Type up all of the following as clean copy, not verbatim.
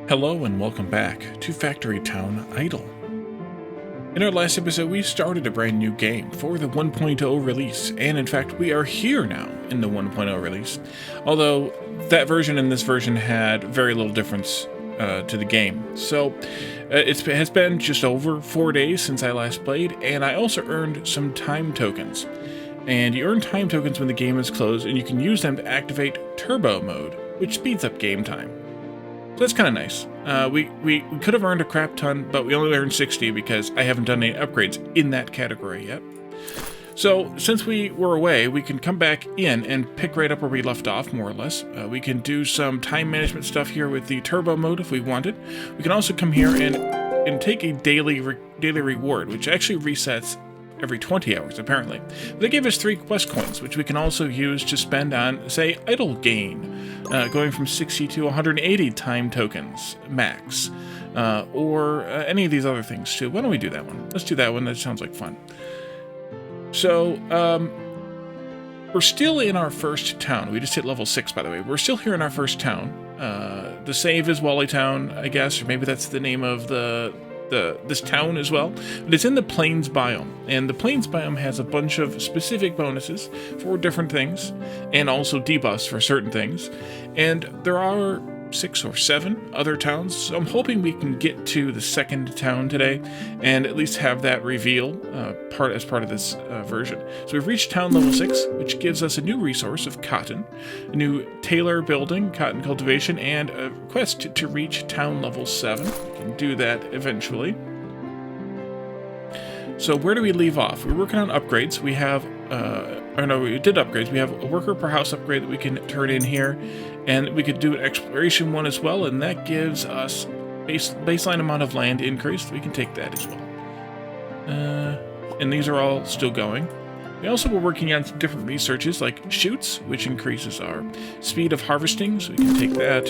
Hello and welcome back to Factory Town Idle. In our last episode, we started a brand new game for the 1.0 release, and in fact, we are here now in the 1.0 release. Although that version and this version had very little difference to the game. So it has been just over 4 days since I last played, and I also earned some time tokens. And you earn time tokens when the game is closed, and you can use them to activate turbo mode, which speeds up game time. So that's kind of nice. We could have earned a crap ton, but we only earned 60 because I haven't done any upgrades in that category yet. So since we were away, we can come back in and pick right up where we left off, more or less. We can do some time management stuff here with the turbo mode if we wanted. We can also come here and take a daily reward, which actually resets every 20 hours, apparently. They gave us 3 quest coins, which we can also use to spend on, say, idle gain, going from 60 to 180 time tokens max, or any of these other things too. Why don't we do that one? Let's do that one. That sounds like fun. So, we're still in our first town. We just hit level 6, by the way. We're still here in our first town. The save is Wally Town, I guess, or maybe that's the name of this town as well, but it's in the Plains biome, and the Plains biome has a bunch of specific bonuses for different things, and also debuffs for certain things, and there are 6 or 7 other towns, so I'm hoping we can get to the second town today, and at least have that reveal as part of this version. So we've reached town level 6, which gives us a new resource of cotton, a new tailor building, cotton cultivation, and a quest to reach town level 7. We can do that eventually. So where do we leave off? We're working on upgrades. We have, we did upgrades. We have a worker per house upgrade that we can turn in here, and we could do an exploration one as well, and that gives us baseline amount of land increased. We can take that as well. And these are all still going. We also were working on some different researches, like shoots, which increases our speed of harvesting, so we can take that.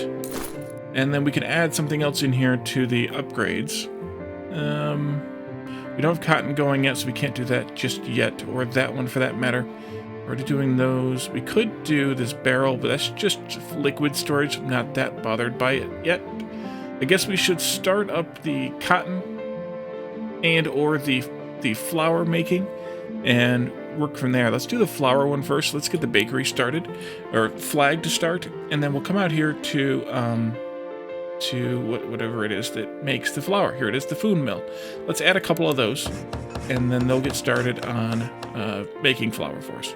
And then we can add something else in here to the upgrades. We don't have cotton going yet, so we can't do that just yet, or that one for that matter. We're already doing those. We could do this barrel, but that's just liquid storage. I'm not that bothered by it yet. I guess we should start up the cotton and or the flour making and work from there. Let's do the flour one first. Let's get the bakery started, or flag to start, and then we'll come out here to whatever it is that makes the flour. Here it is, the food mill. Let's add a couple of those, and then they'll get started on making flour for us.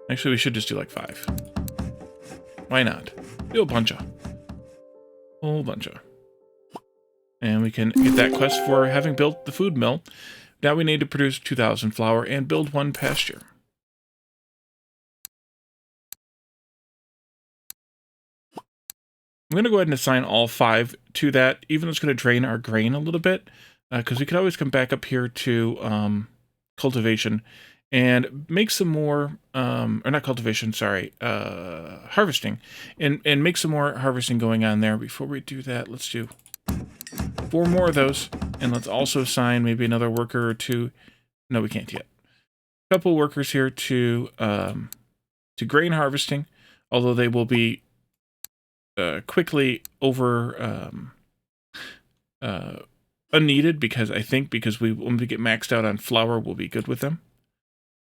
Actually, we should just do like 5. Why not? Do a bunch of. Whole bunch of. And we can get that quest for having built the food mill. Now we need to produce 2,000 flour and build 1 pasture. I'm going to go ahead and assign all 5 to that, even though it's going to drain our grain a little bit, because we could always come back up here to cultivation and make some more, or not cultivation, sorry, harvesting, and make some more harvesting going on there. Before we do that, let's do 4 more of those, and let's also assign maybe another worker or 2. No, we can't yet. A couple workers here to grain harvesting, although they will be quickly over unneeded, because when we get maxed out on flour, we'll be good with them.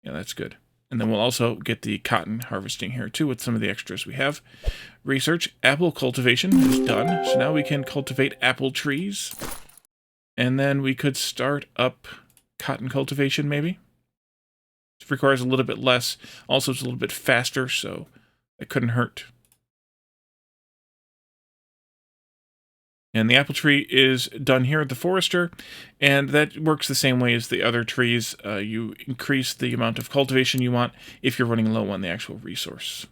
Yeah, that's good. And then we'll also get the cotton harvesting here too with some of the extras we have. Research, apple cultivation is done. So now we can cultivate apple trees. And then we could start up cotton cultivation maybe. It requires a little bit less. Also, it's a little bit faster, so it couldn't hurt. And the apple tree is done here at the forester, and that works the same way as the other trees. You increase the amount of cultivation you want if you're running low on the actual resource.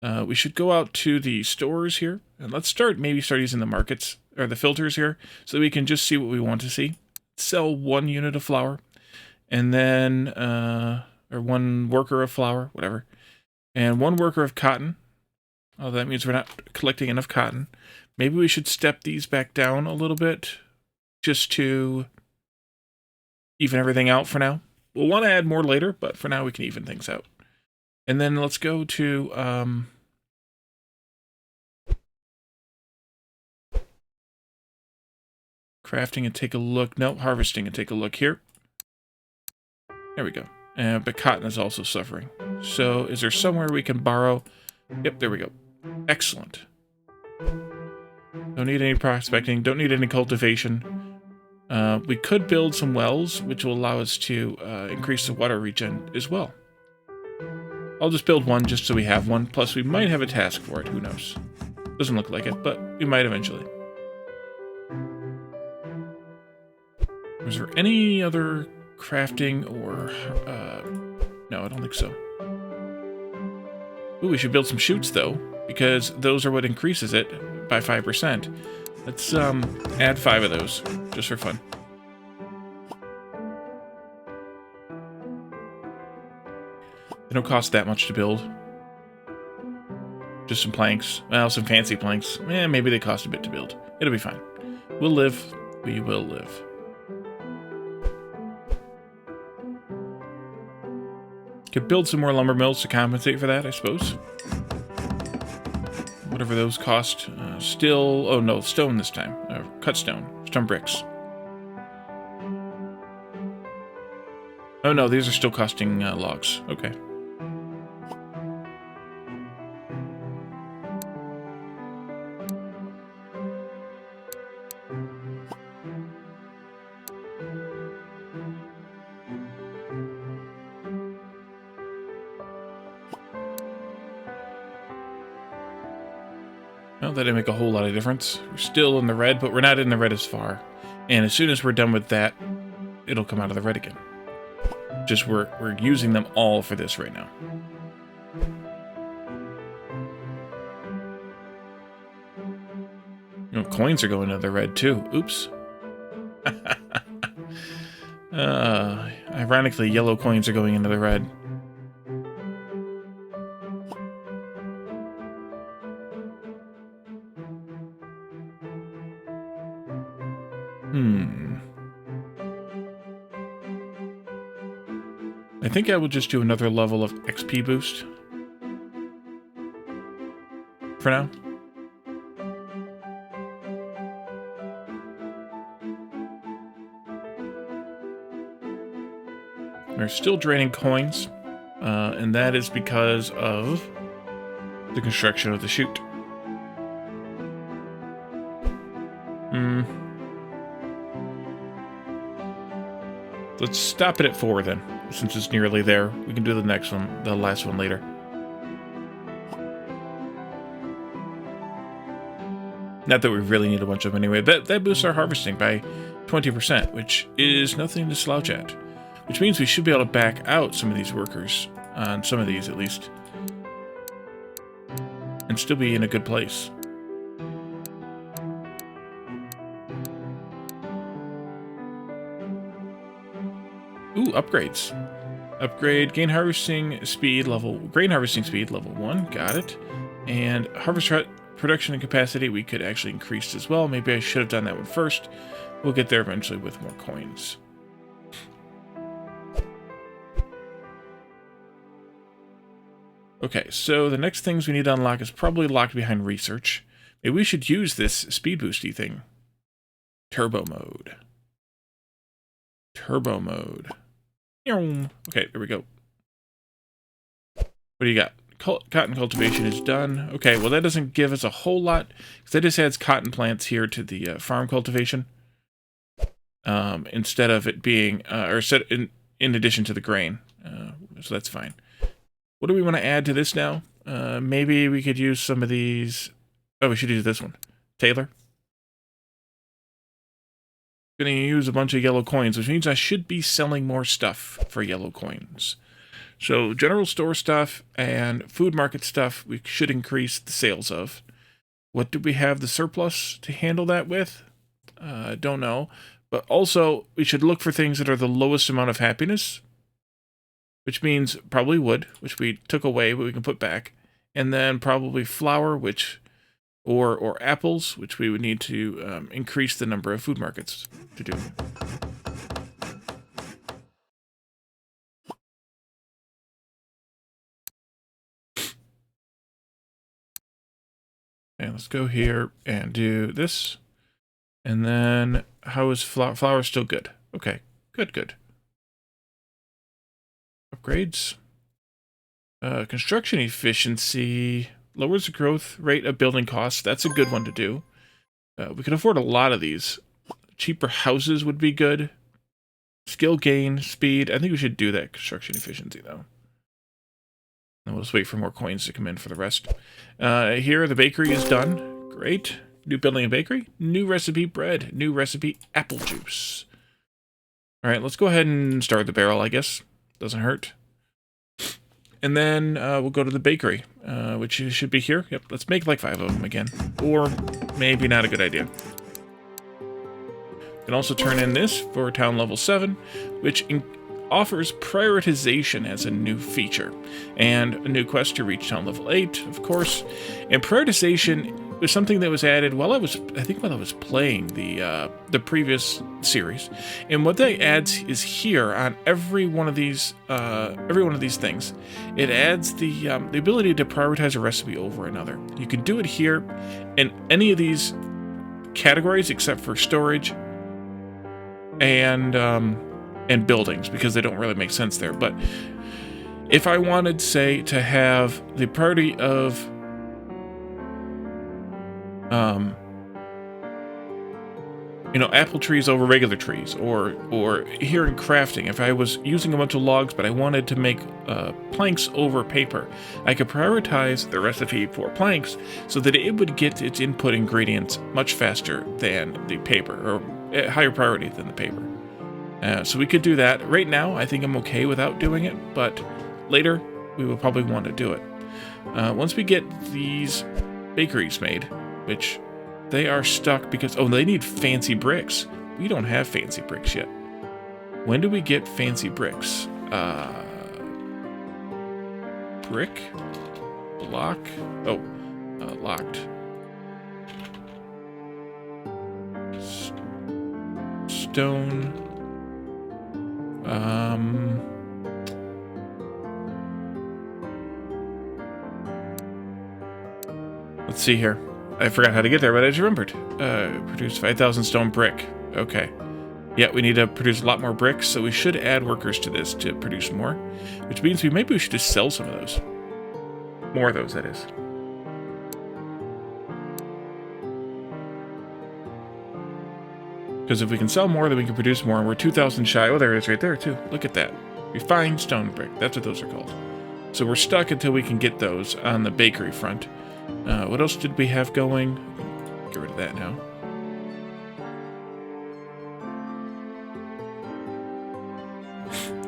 We should go out to the stores here, and let's maybe start using the markets, or the filters here, so that we can just see what we want to see. Sell 1 unit of flour, and then, or 1 worker of flour, whatever, and 1 worker of cotton. Oh, that means we're not collecting enough cotton. Maybe we should step these back down a little bit just to even everything out for now. We'll want to add more later, but for now we can even things out. And then let's go to crafting and take a look. No, harvesting and take a look here. There we go. But cotton is also suffering. So is there somewhere we can borrow? Yep, there we go. Excellent. Don't need any prospecting. Don't need any cultivation. We could build some wells, which will allow us to increase the water regen as well. I'll just build one just so we have one. Plus, we might have a task for it. Who knows? Doesn't look like it, but we might eventually. Was there any other crafting or... no, I don't think so. Ooh, we should build some chutes, though, because those are what increases it by 5%. Let's add 5 of those, just for fun. They don't cost that much to build. Just some planks. Well, some fancy planks. Maybe they cost a bit to build. It'll be fine. We'll live. We will live. Could build some more lumber mills to compensate for that, I suppose. Whatever those cost. Still... Oh, no, stone this time. Cut stone. Stone bricks. Oh, no, these are still costing logs. Okay. Well, that didn't make a whole lot of difference. We're still in the red, but we're not in the red as far. And as soon as we're done with that, it'll come out of the red again. Just we're using them all for this right now. You know, coins are going into the red too. Oops. Ironically, yellow coins are going into the red. I think I will just do another level of XP boost. For now. We're still draining coins, and that is because of the construction of the chute. Let's stop it at 4 then, since it's nearly there. We can do the next one, the last one later. Not that we really need a bunch of them anyway. That boosts our harvesting by 20%, which is nothing to slouch at. Which means we should be able to back out some of these workers, on some of these at least, and still be in a good place. Ooh, upgrades. Upgrade grain harvesting speed level 1, got it. And harvest production and capacity we could actually increase as well. Maybe I should have done that one first. We'll get there eventually with more coins. Okay, so the next things we need to unlock is probably locked behind research. Maybe we should use this speed boosty thing. Turbo mode. Turbo mode. Okay, there we go. What do you got? Cotton cultivation is done. Okay, well that doesn't give us a whole lot, because that just adds cotton plants here to the farm cultivation. Instead of it being, or set in addition to the grain. So that's fine. What do we want to add to this now? Maybe we could use some of these. Oh, we should use this one. Taylor. Going to use a bunch of yellow coins, which means I should be selling more stuff for yellow coins. So general store stuff and food market stuff we should increase the sales of. What do we have the surplus to handle that with? Don't know. But also, we should look for things that are the lowest amount of happiness, which means probably wood, which we took away, but we can put back. And then probably flour, which... Or apples, which we would need to increase the number of food markets to do. And let's go here and do this. And then, how is flour still good? Okay, good. Upgrades. Construction efficiency lowers the growth rate of building costs. That's a good one to do. We can afford a lot of these. Cheaper houses would be good. Skill gain, speed. I think we should do that construction efficiency, though. And we'll just wait for more coins to come in for the rest. Here, the bakery is done. Great. New building a bakery. New recipe bread. New recipe apple juice. All right, let's go ahead and start the barrel, I guess. Doesn't hurt. And then we'll go to the bakery, which should be here. Yep, let's make like 5 of them again. Or maybe not a good idea. Can also turn in this for town level 7, which offers prioritization as a new feature. And a new quest to reach town level 8, of course. And prioritization was something that was added while I was playing the previous series. And what that adds is here on every one of these things, it adds the ability to prioritize a recipe over another. You can do it here in any of these categories except for storage and buildings, because they don't really make sense there. But if I wanted, say, to have the priority of apple trees over regular trees, or here in crafting, if I was using a bunch of logs but I wanted to make planks over paper, I could prioritize the recipe for planks so that it would get its input ingredients much faster than the paper, or at higher priority than the paper. So we could do that. Right now, I think I'm okay without doing it, but later we will probably want to do it. Once we get these bakeries made, which they are stuck because, they need fancy bricks. We don't have fancy bricks yet. When do we get fancy bricks? Brick? Block? Locked. Stone. Let's see here. I forgot how to get there, but I just remembered. Produce 5,000 stone brick. Okay. Yeah, we need to produce a lot more bricks, so we should add workers to this to produce more. Which means maybe we should just sell some of those. More of those, that is. Because if we can sell more, then we can produce more, and we're 2,000 shy. Oh, there it is right there, too. Look at that. Refined stone brick. That's what those are called. So we're stuck until we can get those on the bakery front. What else did we have going? Get rid of that now.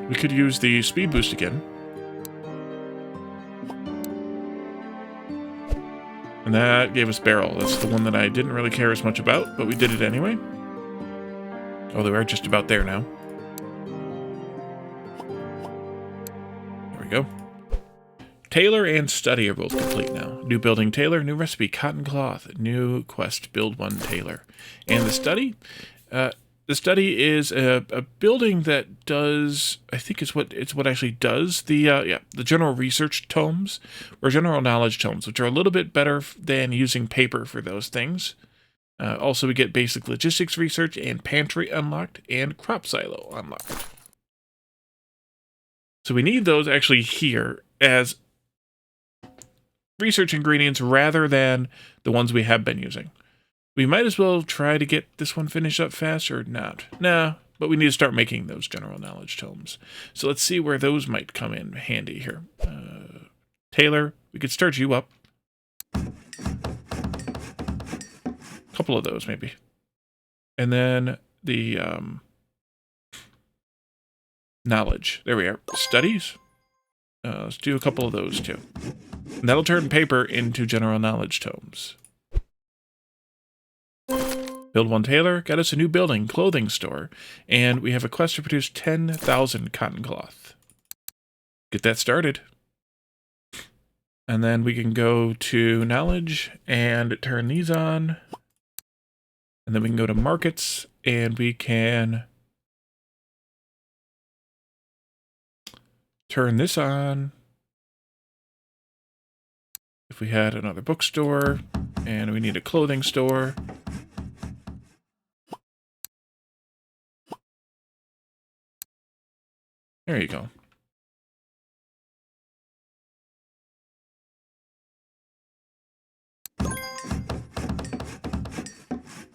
We could use the speed boost again. And that gave us barrel. That's the one that I didn't really care as much about, but we did it anyway. Oh, they are just about there now. There we go. Tailor and study are both complete now. New building tailor, new recipe cotton cloth, new quest build one tailor. And the study? The study is a building that does, I think it's what actually does the general research tomes, or general knowledge tomes, which are a little bit better than using paper for those things. Also, we get basic logistics research and pantry unlocked and crop silo unlocked. So we need those actually here as research ingredients rather than the ones we have been using. We might as well try to get this one finished up fast or not. Nah, but we need to start making those general knowledge tomes. So let's see where those might come in handy here. Taylor, we could start you up. Couple of those maybe. And then the knowledge. There we are. Studies. Let's do a couple of those too. And that'll turn paper into general knowledge tomes. Build one tailor, got us a new building, clothing store, and we have a quest to produce 10,000 cotton cloth. Get that started. And then we can go to knowledge and turn these on. And then we can go to markets and we can turn this on. If we had another bookstore, And we need a clothing store. There you go.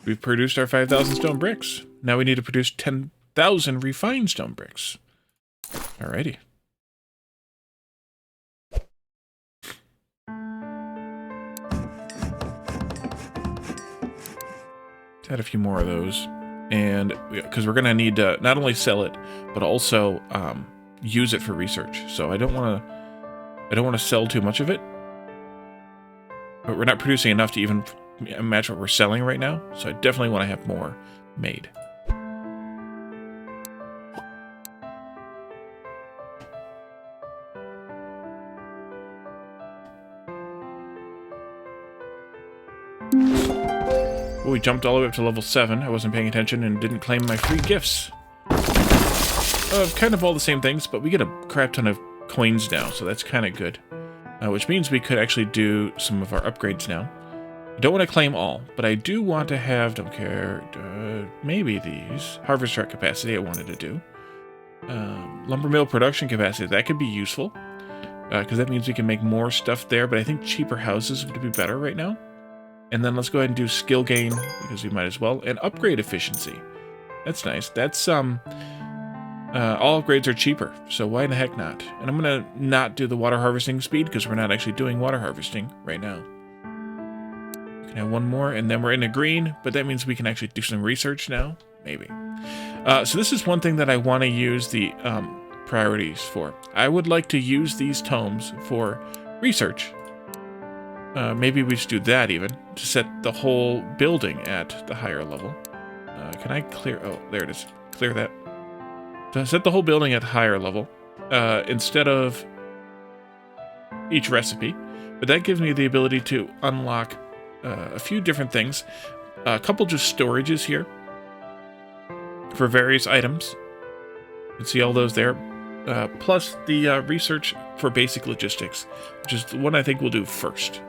We've produced our 5,000 stone bricks. Now we need to produce 10,000 refined stone bricks. Alrighty. Let's add a few more of those. And because we're going to need to not only sell it, but also use it for research. So I don't want to sell too much of it. But we're not producing enough to even match what we're selling right now. So I definitely want to have more made. Well, we jumped all the way up to level 7. I wasn't paying attention and didn't claim my free gifts. Kind of all the same things, but we get a crap ton of coins now, so that's kind of good. Which means we could actually do some of our upgrades now. I don't want to claim all, but I do want to have, don't care, maybe these. Harvest truck capacity I wanted to do. Lumber mill production capacity, that could be useful. Because that means we can make more stuff there, but I think cheaper houses would be better right now. And then let's go ahead and do skill gain, because we might as well. And upgrade efficiency. That's nice. That's, all upgrades are cheaper, so why in the heck not? And I'm going to not do the water harvesting speed, because we're not actually doing water harvesting right now. We can have one more, and then we're in a green, but that means we can actually do some research now. Maybe. So this is one thing that I want to use the priorities for. I would like to use these tomes for research. Maybe we should do that even, to set the whole building at the higher level. Can I clear... Oh, there it is. Clear that. To set the whole building at higher level, instead of each recipe. But that gives me the ability to unlock a few different things. A couple just storages here for various items. You can see all those there. Plus the research for basic logistics, which is the one I think we'll do first.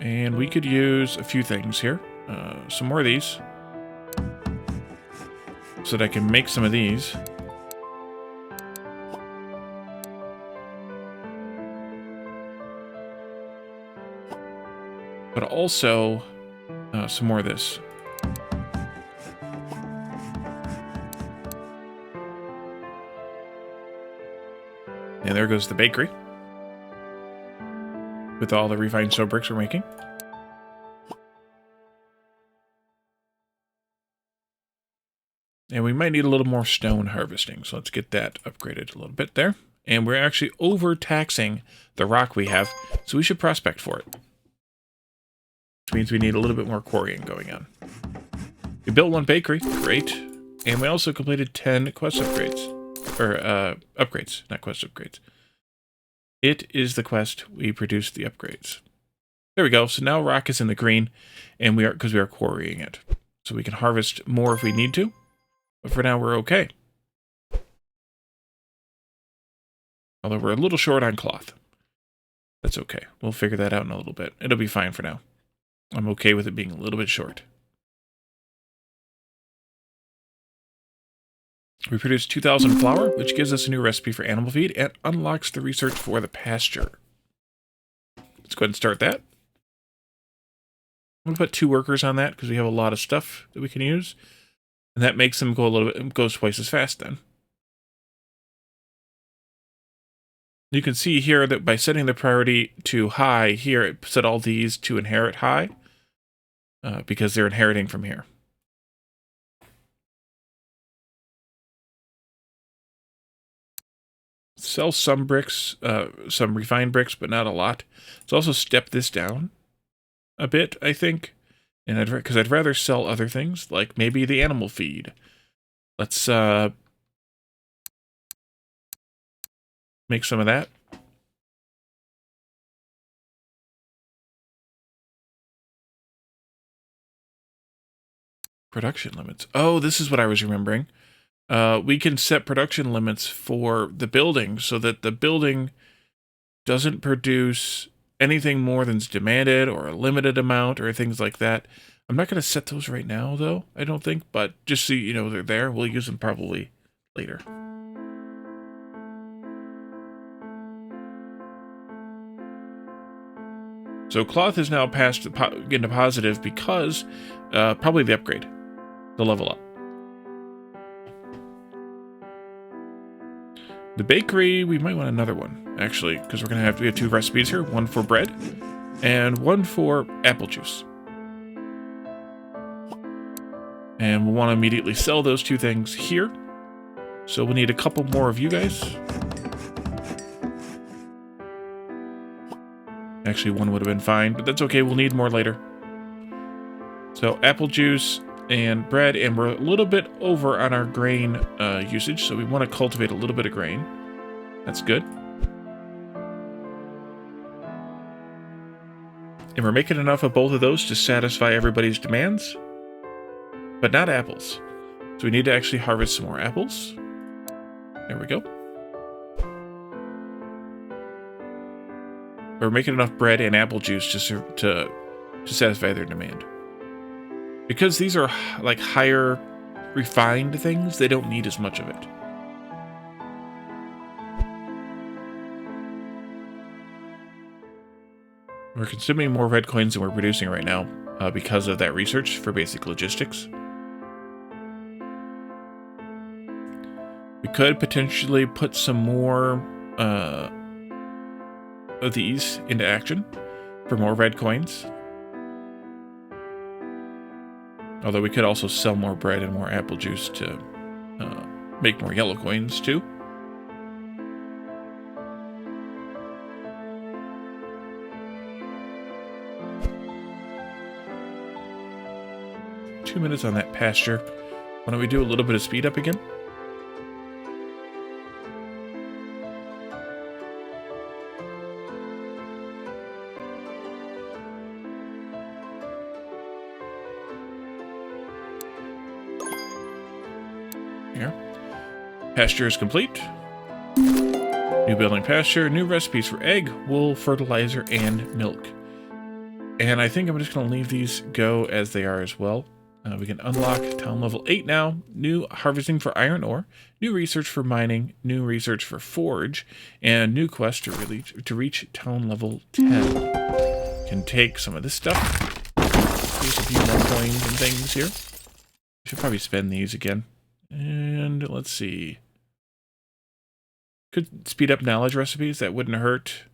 And we could use a few things here. Some more of these. So that I can make some of these. But also, some more of this. And there goes the bakery. With all the refined stone bricks we're making. And we might need a little more stone harvesting, so let's get that upgraded a little bit there. And we're actually overtaxing the rock we have, so we should prospect for it. Which means we need a little bit more quarrying going on. We built one bakery, great. And we also completed 10 quest upgrades. Or, upgrades, not quest upgrades. It is the quest. We produced the upgrades. There we go. So now rock is in the green, and because we are quarrying it. So we can harvest more if we need to. But for now, we're okay. Although we're a little short on cloth. That's okay. We'll figure that out in a little bit. It'll be fine for now. I'm okay with it being a little bit short. We produced 2,000 flour, which gives us a new recipe for animal feed and unlocks the research for the pasture. Let's go ahead and start that. I'm going to put 2 workers on that because we have a lot of stuff that we can use. And that makes them go a little bit, goes twice as fast then. You can see here that by setting the priority to high here, it set all these to inherit high because they're inheriting from here. Sell some bricks, some refined bricks, but not a lot. Let's also step this down a bit, I think. And because I'd rather sell other things, like maybe the animal feed. Let's make some of that. Production limits. Oh, this is what I was remembering. we can set production limits for the building so that the building doesn't produce anything more than's demanded or a limited amount or things like that. I'm not going to set those right now, though, I don't think, but just so you know they're there. We'll use them probably later. So cloth is now passed into positive because probably the upgrade, the level up. The bakery, we might want another one, actually, because we have 2 recipes here. One for bread and one for apple juice. And we'll want to immediately sell those 2 things here. So we'll need a couple more of you guys. Actually, one would have been fine, but that's okay. We'll need more later. So apple juice and bread, and we're a little bit over on our grain usage, so we want to cultivate a little bit of grain. That's good. And we're making enough of both of those to satisfy everybody's demands, but not apples. So we need to actually harvest some more apples. There we go. We're making enough bread and apple juice to satisfy their demand. Because these are like higher refined things, they don't need as much of it. We're consuming more red coins than we're producing right now because of that research for basic logistics. We could potentially put some more of these into action for more red coins. Although we could also sell more bread and more apple juice to make more yellow coins too. Two minutes on that pasture. Why don't we do a little bit of speed up again? Here. Pasture is complete. New building pasture, new recipes for egg, wool, fertilizer, and milk. And I think I'm just going to leave these go as they are as well. We can unlock town level 8 now. New harvesting for iron ore, new research for mining, new research for forge, and new quest to reach town level 10. Can take some of this stuff. Here's a few more coins and things here. Should probably spend these again. And let's see. Could speed up knowledge recipes. That wouldn't hurt.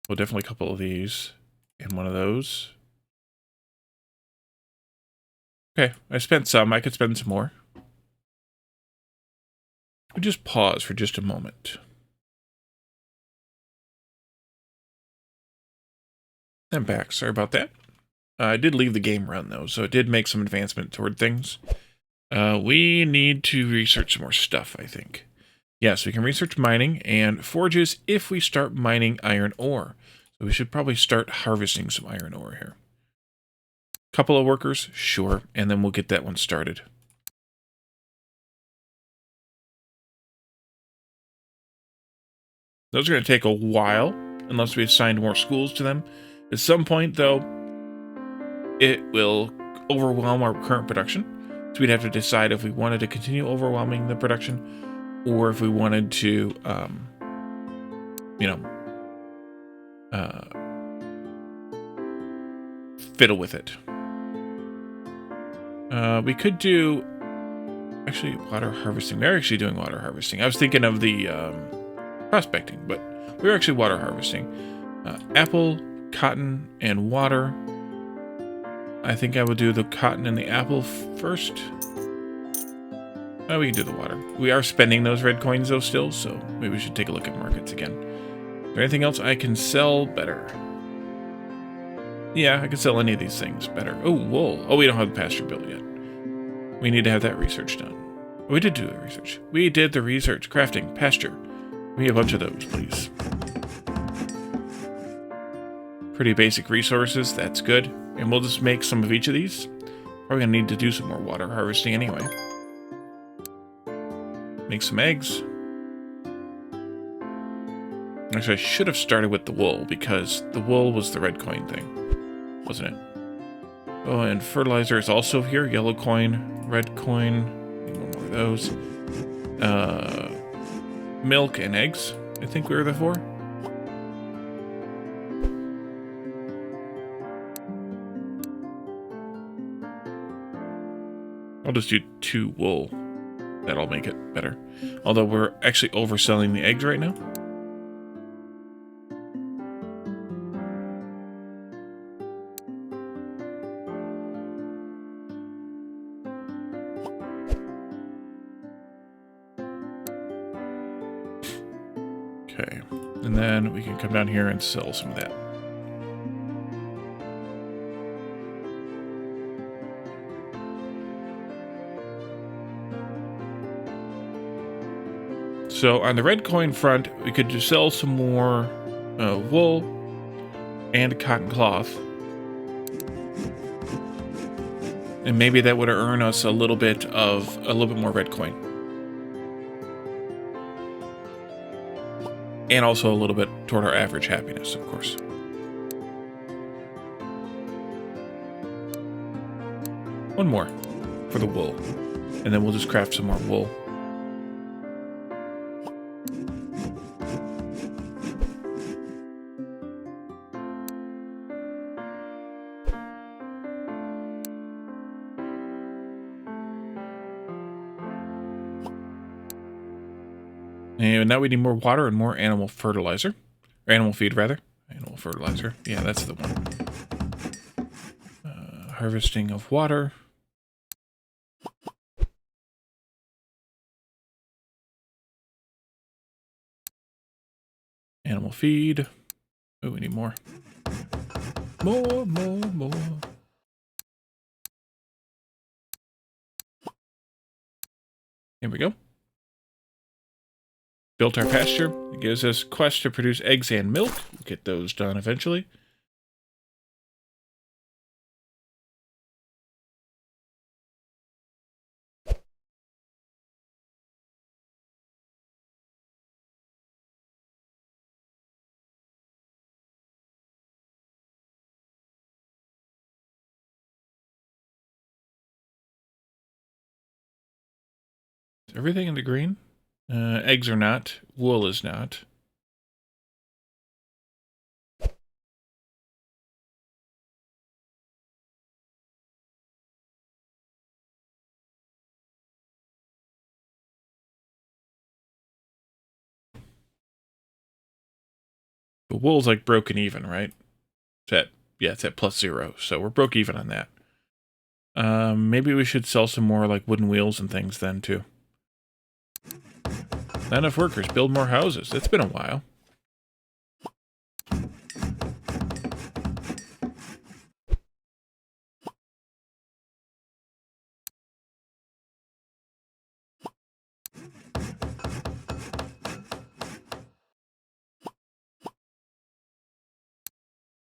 Well, definitely a couple of these and one of those. Okay, I spent some. I could spend some more. We'll just pause for just a moment. I'm back. Sorry about that. I did leave the game run, though, so it did make some advancement toward things. We need to research some more stuff, I think. Yes, we can research mining and forges if we start mining iron ore. So we should probably start harvesting some iron ore here. Couple of workers, sure, and then we'll get that one started. Those are going to take a while, unless we assign more schools to them. At some point, though, it will overwhelm our current production. So we'd have to decide if we wanted to continue overwhelming the production, or if we wanted to, fiddle with it. We could do, actually, water harvesting. They're actually doing water harvesting. I was thinking of the prospecting, but we're actually water harvesting. Apple, cotton, and water. I think I would do the cotton and the apple first. We can do the water. We are spending those red coins, though, still, so maybe we should take a look at markets again. Is there anything else I can sell better? Yeah, I can sell any of these things better. Oh, wool. Oh, we don't have the pasture built yet. We need to have that research done. We did do the research. We did the research. Crafting. Pasture. Give me a bunch of those, please. Pretty basic resources. That's good. And we'll just make some of each of these. Probably gonna need to do some more water harvesting anyway. Make some eggs. Actually, I should have started with the wool, because the wool was the red coin thing, wasn't it? Oh, and fertilizer is also here. Yellow coin, red coin. Need one more of those. Milk and eggs, I think we were the four. I'll just do 2 wool. That'll make it better. Although we're actually overselling the eggs right now. Okay, and then we can come down here and sell some of that. So on the red coin front, we could just sell some more wool and cotton cloth. And maybe that would earn us a little bit more red coin. And also a little bit toward our average happiness, of course. One more for the wool. And then we'll just craft some more wool. And now we need more water and more animal fertilizer. Or animal feed, rather. Animal fertilizer. Yeah, that's the one. Harvesting of water. Animal feed. Oh, we need more. More. Here we go. Built our pasture. It gives us quests to produce eggs and milk. We'll get those done eventually. Is everything in the green? Eggs are not. Wool is not. But wool's like broken even, right? It's at +0, so we're broke even on that. Maybe we should sell some more like wooden wheels and things then too. Not enough workers. Build more houses. It's been a while.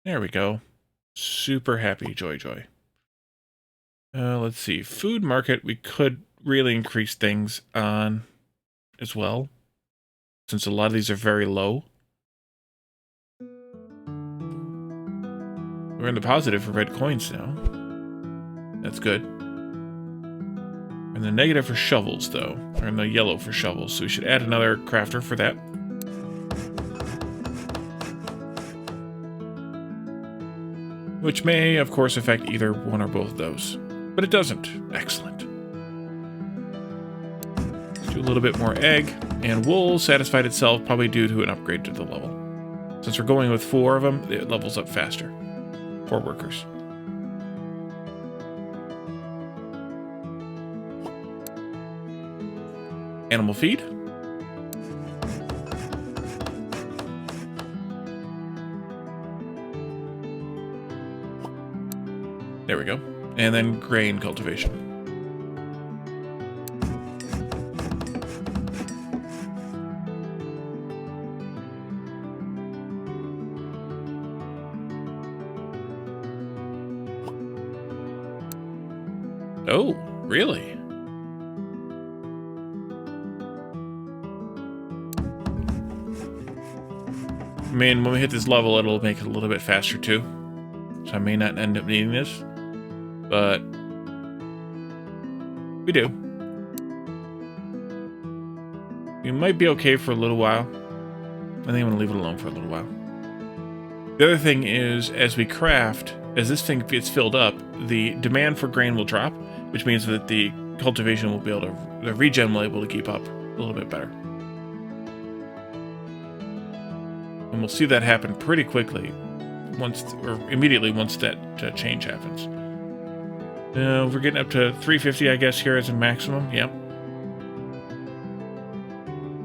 There we go. Super happy, joy. Let's see. Food market, we could really increase things on as well, since a lot of these are very low. We're in the positive for red coins now. That's good. We're in the negative for shovels, though. We're in the yellow for shovels, so we should add another crafter for that. Which may, of course, affect either one or both of those. But it doesn't. Excellent. Let's do a little bit more egg. And wool satisfied itself, probably due to an upgrade to the level. Since we're going with 4 of them, it levels up faster. 4 workers. Animal feed. There we go. And then grain cultivation. Oh, really? I mean, when we hit this level, it'll make it a little bit faster too. So I may not end up needing this, but we do. We might be okay for a little while. I think I'm going to leave it alone for a little while. The other thing is, as we craft, as this thing gets filled up, the demand for grain will drop, which means that the cultivation will be able to, the regen will be able to keep up a little bit better. And we'll see that happen pretty quickly, immediately once that change happens. We're getting up to 350, I guess, here as a maximum. Yep.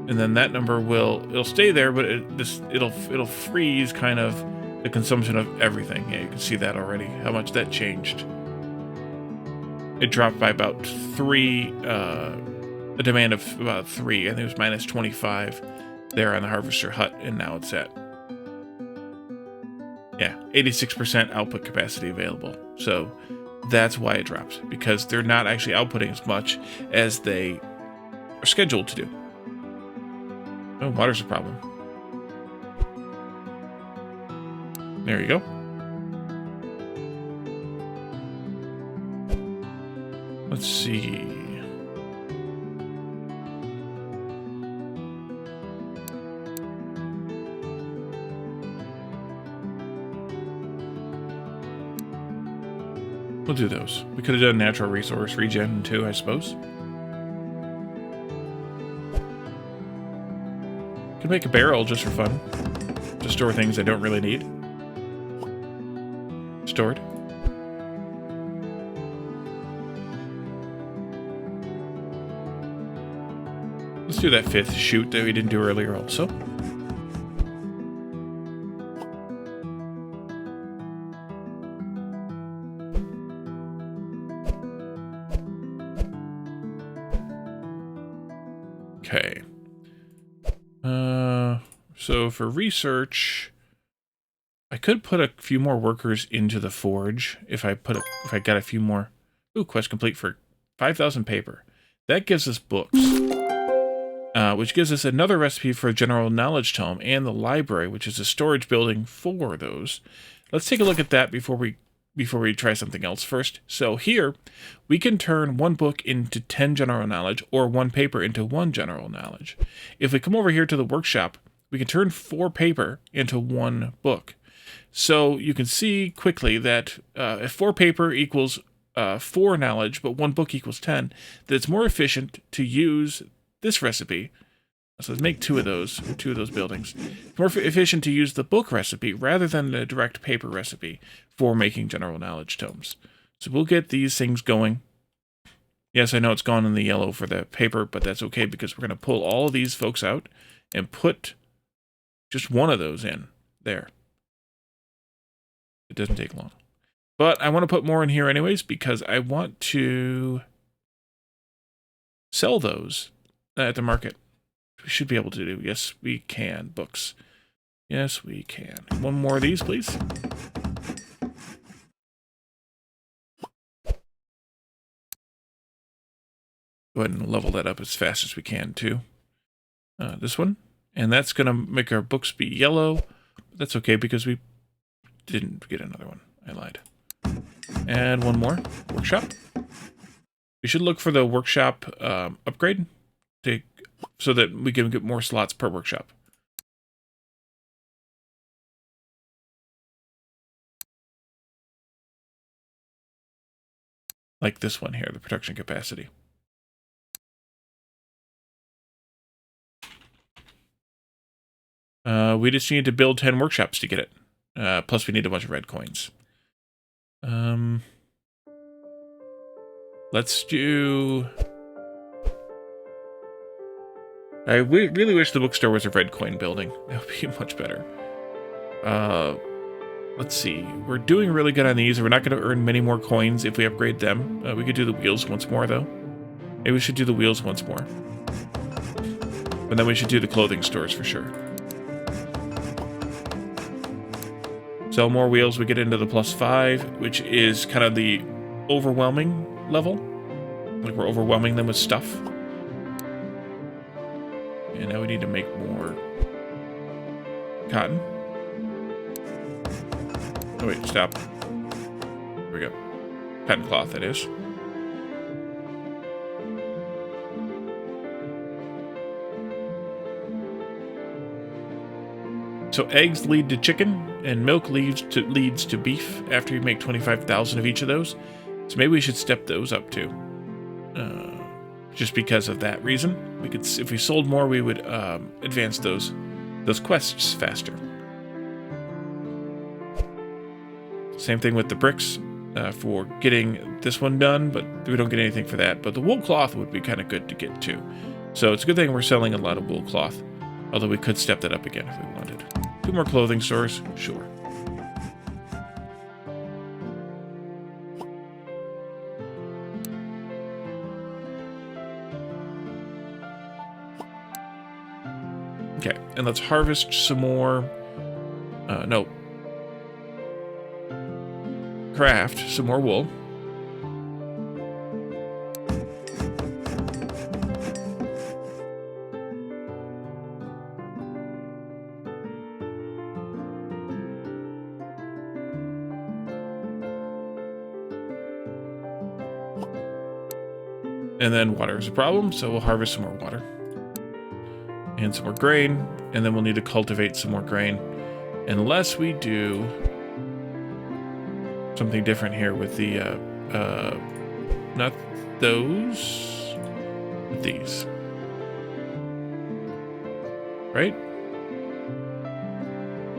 And then that number it'll stay there, but it'll freeze kind of the consumption of everything. Yeah, you can see that already, how much that changed. It dropped by about 3, a demand of about 3. I think it was minus 25 there on the harvester hut, and now it's at, yeah, 86% output capacity available. So that's why it dropped, because they're not actually outputting as much as they are scheduled to do. Oh, water's a problem. There you go. Let's see. We'll do those. We could have done natural resource regen too, I suppose. Could make a barrel just for fun. To store things I don't really need. Stored. Let's do that 5th shoot that we didn't do earlier also. Okay. So for research, I could put a few more workers into the forge if I got a few more. Ooh, quest complete for 5,000 paper. That gives us books, which gives us another recipe for a general knowledge tome and the library, which is a storage building for those. Let's take a look at that before we try something else first. So here, we can turn 1 book into 10 general knowledge, or 1 paper into 1 general knowledge. If we come over here to the workshop, we can turn 4 paper into 1 book. So you can see quickly that if 4 paper equals 4 knowledge, but 1 book equals 10, that it's more efficient to use this recipe. So let's make 2 of those buildings. It's more efficient to use the book recipe rather than the direct paper recipe for making general knowledge tomes. So we'll get these things going. Yes, I know it's gone in the yellow for the paper, but that's okay because we're going to pull all of these folks out and put just 1 of those in there. It doesn't take long. But I want to put more in here anyways because I want to sell those at the market. We should be able to do. Yes, we can. Books. Yes, we can. 1 more of these, please. Go ahead and level that up as fast as we can, too. This one. And that's going to make our books be yellow. That's okay because we didn't get another one. I lied. And 1 more. Workshop. We should look for the workshop upgrade so that we can get more slots per workshop. Like this one here, the production capacity. We just need to build 10 workshops to get it. Plus we need a bunch of red coins. Let's do... I really wish the bookstore was a red coin building. That would be much better. Let's see. We're doing really good on these. We're not going to earn many more coins if we upgrade them. We could do the wheels once more, though. Maybe we should do the wheels once more. And then we should do the clothing stores for sure. Sell more wheels, we get into the +5, which is kind of the overwhelming level. Like we're overwhelming them with stuff. And now we need to make more cotton. Oh wait, stop. There we go. Cotton cloth, that is. So eggs lead to chicken, and milk leads to beef after you make 25,000 of each of those. So maybe we should step those up too. Just because of that reason. We could, if we sold more, we would advance those quests faster. Same thing with the bricks for getting this one done, but we don't get anything for that. But the wool cloth would be kind of good to get too. So it's a good thing we're selling a lot of wool cloth, although we could step that up again if we wanted. 2 more clothing stores, sure. Okay, and let's harvest some more. No. Craft some more wool. And then water is a problem, so we'll harvest some more water. And some more grain, and then we'll need to cultivate some more grain. Unless we do something different here with the, not those, but these. Right?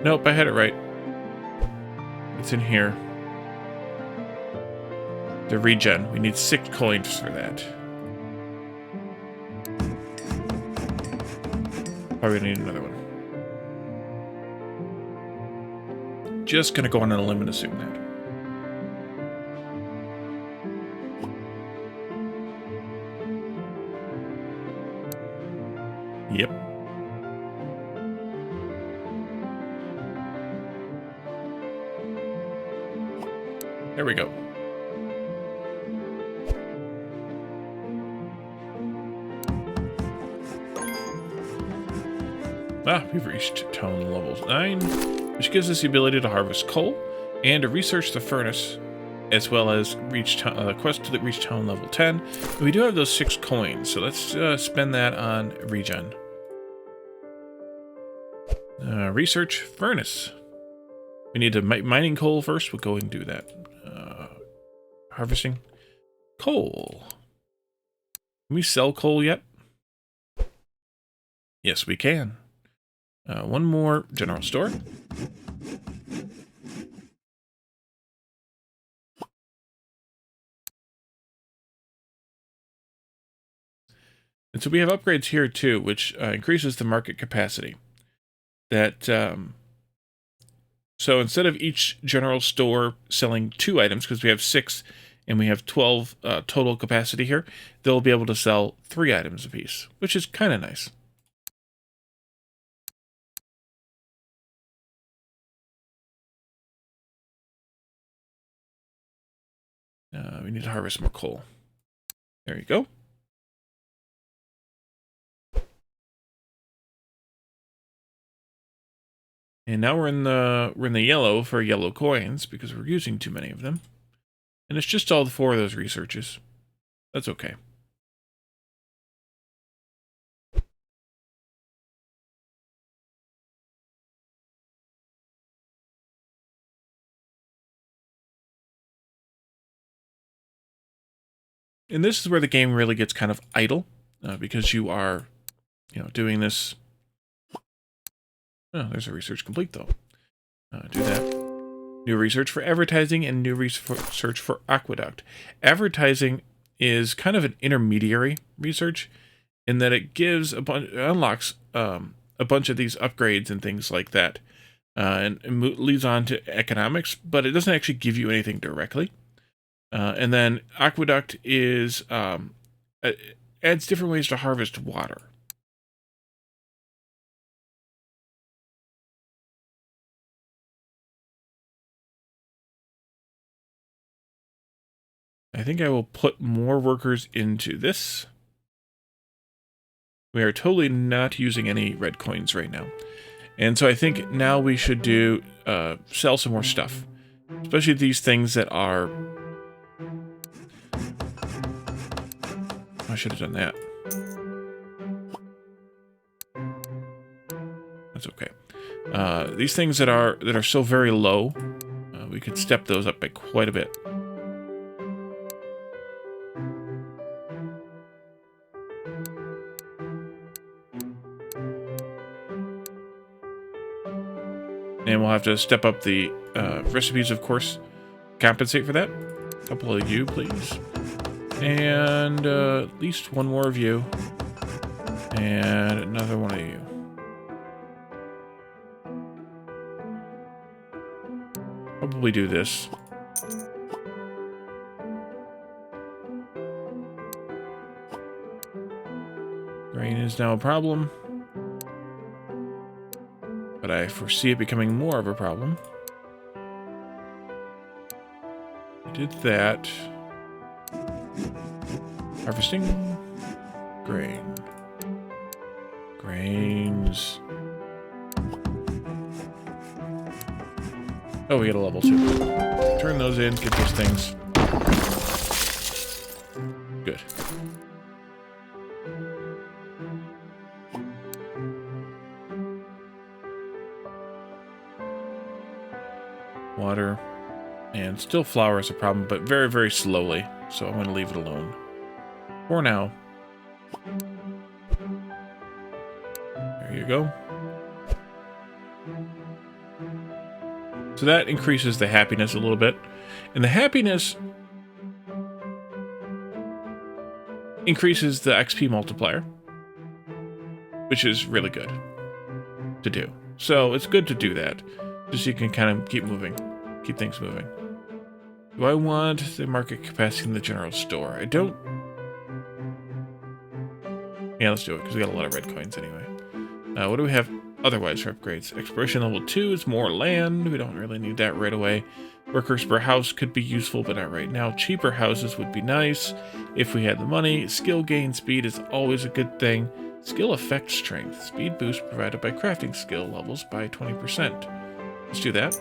Nope, I had it right. It's in here. The regen. We need 6 coins for that. Probably gonna need another one. Just gonna go on a limb and assume that. Yep. There we go. We've reached town level 9, which gives us the ability to harvest coal and to research the furnace, as well as reach quest to reach town level 10. And we do have those 6 coins, so let's spend that on regen. Research furnace. We need to mining coal first. We'll go and do that. Harvesting coal. Can we sell coal yet? Yes, we can. One more general store. And so we have upgrades here too, which increases the market capacity. That so instead of each general store selling 2 items, because we have 6 and we have 12 total capacity here, they'll be able to sell 3 items apiece, which is kind of nice. We need to harvest more coal. There you go. And now we're in the yellow for yellow coins because we're using too many of them. And it's just all 4 of those researches. That's okay. And this is where the game really gets kind of idle, because you are, doing this. Oh, there's a research complete though. Do that. New research for advertising and new research for aqueduct. Advertising is kind of an intermediary research in that it gives unlocks a bunch of these upgrades and things like that, and leads on to economics, but it doesn't actually give you anything directly. And then aqueduct is adds different ways to harvest water. I think I will put more workers into this. We are totally not using any red coins right now. And so I think now we should do sell some more stuff. Especially these things that are... I should have done that. That's okay. These things that are so very low, we could step those up by quite a bit. And we'll have to step up the recipes, of course. Compensate for that. A couple of you, please. And at least one more of you. And another one of you. Probably do this. Grain is now a problem. But I foresee it becoming more of a problem. I did that. Harvesting. Grain. Grains. Oh, we get a level 2. Turn those in, get those things. Good. Water. And still flour is a problem, but very, very slowly. So I'm going to leave it alone. For now. There you go. So that increases the happiness a little bit. And the happiness increases the XP multiplier, which is really good to do. So it's good to do that, just so you can kind of keep moving, keep things moving. Do I want the market capacity in the general store? I don't. Yeah, let's do it, because we got a lot of red coins anyway. What do we have otherwise for upgrades? Exploration level 2 is more land. We don't really need that right away. Workers per house could be useful, but not right now. Cheaper houses would be nice if we had the money. Skill gain speed is always a good thing. Skill effect strength. Speed boost provided by crafting skill levels by 20%. Let's do that.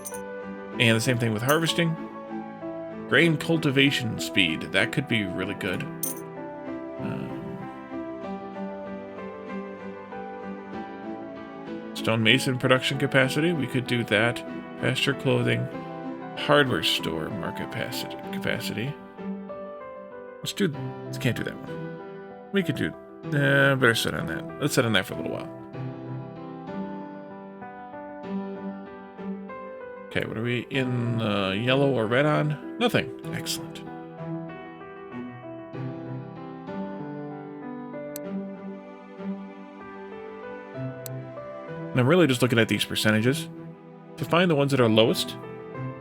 And the same thing with harvesting. Grain cultivation speed. That could be really good. Stonemason production capacity. We could do that. Pasture clothing. Hardware store market capacity. Let's can't do that one. We could do... better sit on that. Let's sit on that for a little while. Okay, what are we in yellow or red on? Nothing. Excellent. And I'm really just looking at these percentages to find the ones that are lowest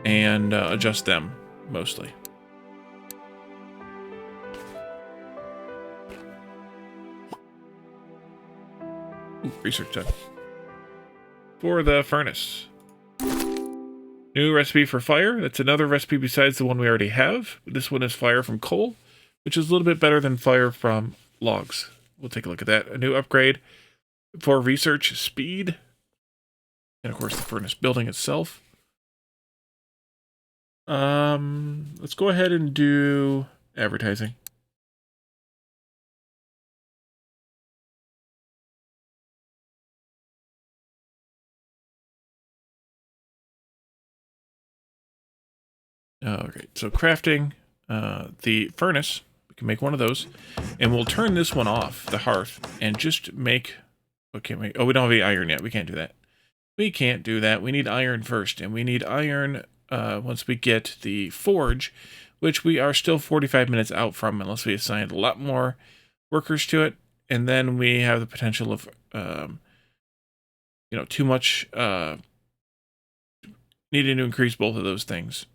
and adjust them mostly. Ooh, research done. For the furnace. New recipe for fire. That's another recipe besides the one we already have. This one is fire from coal, which is a little bit better than fire from logs. We'll take a look at that. A new upgrade for research speed. And of course the furnace building itself. Let's go ahead and do advertising. Okay, so crafting the furnace. We can make one of those. And we'll turn this one off, the hearth, and just make... Okay, wait. Oh, we don't have any iron yet. We can't do that. We can't do that. We need iron first. And we need iron once we get the forge, which we are still 45 minutes out from unless we assign a lot more workers to it. And then we have the potential of, too much needing to increase both of those things.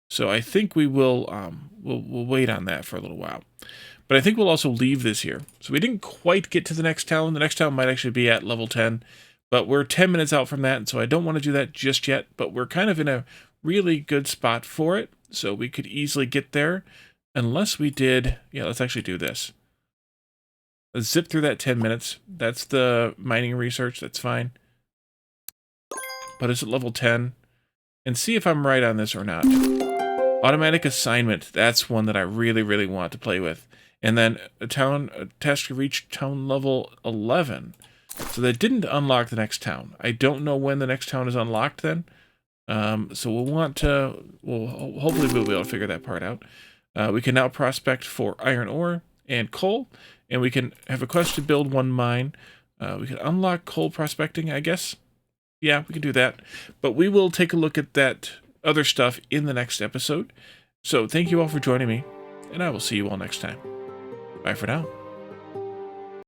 So I think we will we'll wait on that for a little while. But I think we'll also leave this here. So we didn't quite get to the next town. The next town might actually be at level 10. But we're 10 minutes out from that, and so I don't want to do that just yet. But we're kind of in a really good spot for it. So we could easily get there Unless we did... Yeah, let's actually do this. Let's zip through that 10 minutes. That's the mining research. That's fine. But it's at level 10. And see if I'm right on this or not. Automatic assignment. That's one that I really, really want to play with. And then a task to reach town level 11. So that didn't unlock the next town. I don't know when the next town is unlocked then. So we'll want to... hopefully we'll be able to figure that part out. We can now prospect for iron ore and coal. And we can have a quest to build one mine. We can unlock coal prospecting, I guess. Yeah, we can do that. But we will take a look at that other stuff in the next episode. So thank you all for joining me, and I will see you all next time. Bye for now.